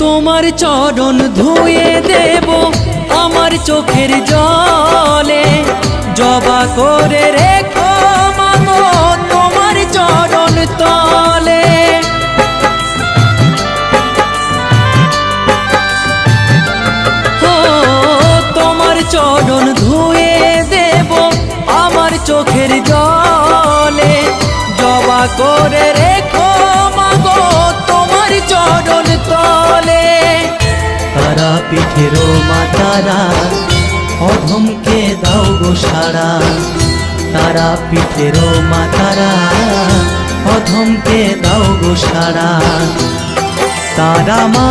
তোমার চরণ ধুয়ে দেব আমার চোখের জলে, জবা করে রেখো মাগো তোমার চরণ তলে। ও তোমার চরণ ধুয়ে দেব আমার চোখের জলে, জবা করে রেখো মাগো তোমার চরণ তলে। তারা পিঠের মা তারা অধমকে দাও গো সারা, তারা পিঠের মা তারা অধমকে দাও গো সারা। তারা মা